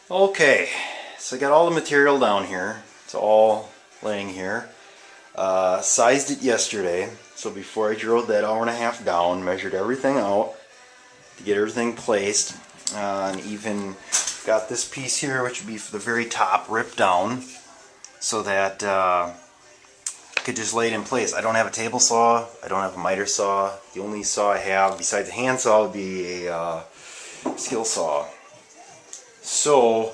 Okay, so I got all the material down here. It's all laying here. Sized it yesterday, so before I drilled that hour and a half down, measured everything out to get everything placed, and even got this piece here, which would be for the very top, ripped down so that I could just lay it in place. I don't have a table saw, I don't have a miter saw. The only saw I have besides a hand saw would be a skill saw. So,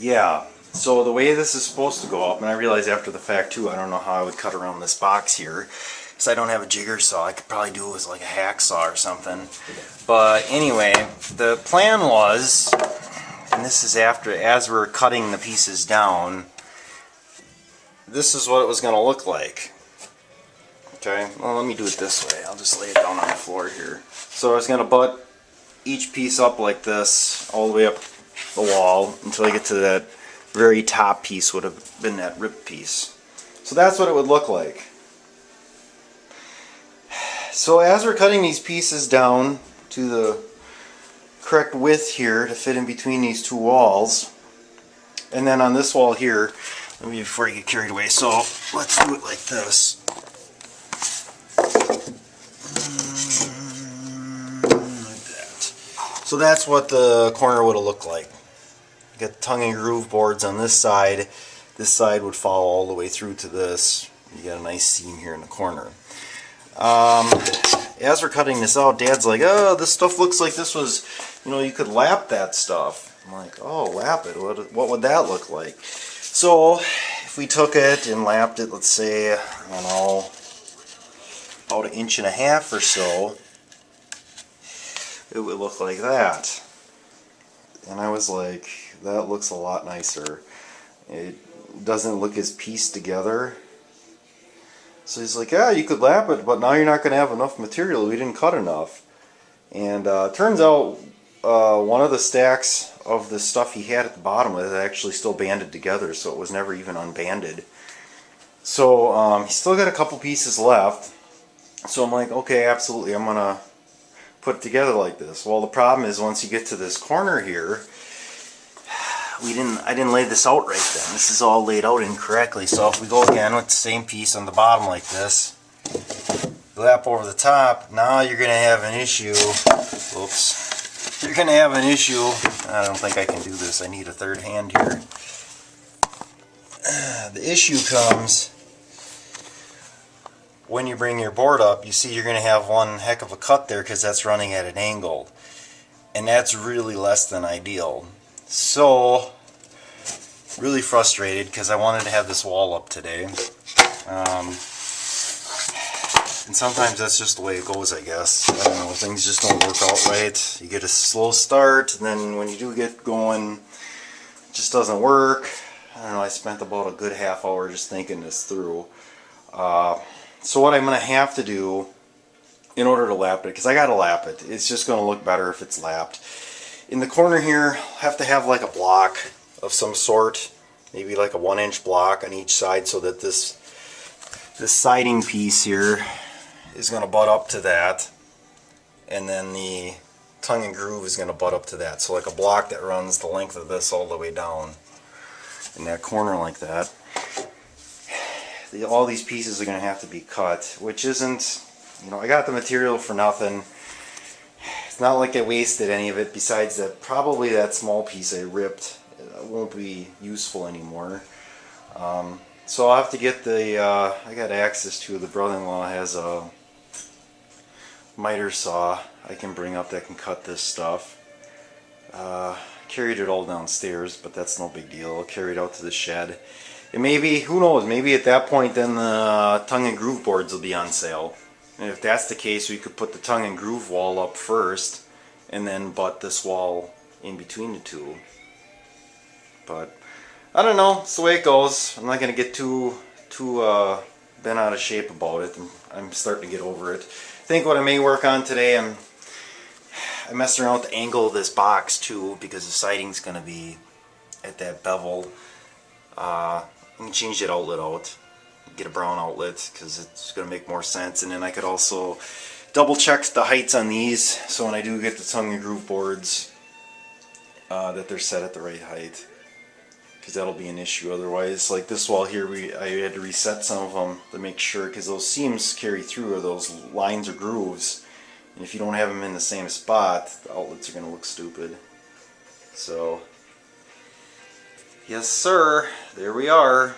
yeah, so the way this is supposed to go up, and I realized after the fact too, I don't know how I would cut around this box here, because I don't have a jigger saw. I could probably do it with like a hacksaw or something. But anyway, the plan was, and this is after, as we're cutting the pieces down, this is what it was going to look like. Okay, well, let me do it this way. I'll just lay it down on the floor here. So I was going to butt each piece up like this all the way up the wall until I get to that very top piece, would have been that ripped piece. So that's what it would look like. So as we're cutting these pieces down to the correct width here to fit in between these two walls, and then on this wall here, let me, before I get carried away, so let's do it like this. So that's what the corner would have looked like. You got the tongue and groove boards on this side. This side would follow all the way through to this. You got a nice seam here in the corner. As we're cutting this out, Dad's like, "Oh, this stuff looks like this was, you know, you could lap that stuff." I'm like, "Oh, lap it? What would that look like?" So if we took it and lapped it, let's say, I don't know, about 1.5 inches or so, it would look like that. And I was like, that looks a lot nicer. It doesn't look as pieced together. So he's like, yeah, you could lap it, but now you're not going to have enough material. We didn't cut enough. And turns out one of the stacks of the stuff he had at the bottom was actually still banded together, so it was never even unbanded. So he's still got a couple pieces left. So I'm like, okay, absolutely, I'm going to put it together like this. Well, the problem is once you get to this corner here, I didn't lay this out right then. This is all laid out incorrectly. So if we go again with the same piece on the bottom like this, lap over the top, now you're going to have an issue. Oops. You're going to have an issue. I don't think I can do this. I need a third hand here. The issue comes when you bring your board up. You see you're going to have one heck of a cut there because that's running at an angle, and that's really less than ideal. So really frustrated because I wanted to have this wall up today, and sometimes that's just the way it goes, I guess. I don't know, things just don't work out right. You get a slow start, and then when you do get going, it just doesn't work. I don't know, I spent about a good half hour just thinking this through. So what I'm going to have to do in order to lap it, because I got to lap it, it's just going to look better if it's lapped. In the corner here, I'll have to have like a block of some sort, maybe like a 1-inch block on each side, so that this siding piece here is going to butt up to that, and then the tongue and groove is going to butt up to that. So like a block that runs the length of this all the way down in that corner like that. All these pieces are going to have to be cut, which isn't, you know, I got the material for nothing. It's not like I wasted any of it, besides that probably that small piece I ripped won't be useful anymore. So I'll have to get the, I got access to, the brother-in-law has a miter saw I can bring up that can cut this stuff. Carried it all downstairs, but that's no big deal. I'll carry it out to the shed. And maybe, who knows, maybe at that point then the tongue and groove boards will be on sale. And if that's the case, we could put the tongue and groove wall up first and then butt this wall in between the two. But I don't know, it's the way it goes. I'm not going to get too bent out of shape about it. I'm starting to get over it. I think what I may work on today, I messed around with the angle of this box too, because the siding's going to be at that bevel. I can change that outlet out, get a brown outlet, because it's going to make more sense. And then I could also double check the heights on these, so when I do get the tongue and groove boards that they're set at the right height, because that'll be an issue otherwise. Like this wall here, I had to reset some of them to make sure, because those seams carry through, or those lines or grooves, and if you don't have them in the same spot, the outlets are going to look stupid. So yes sir, there we are.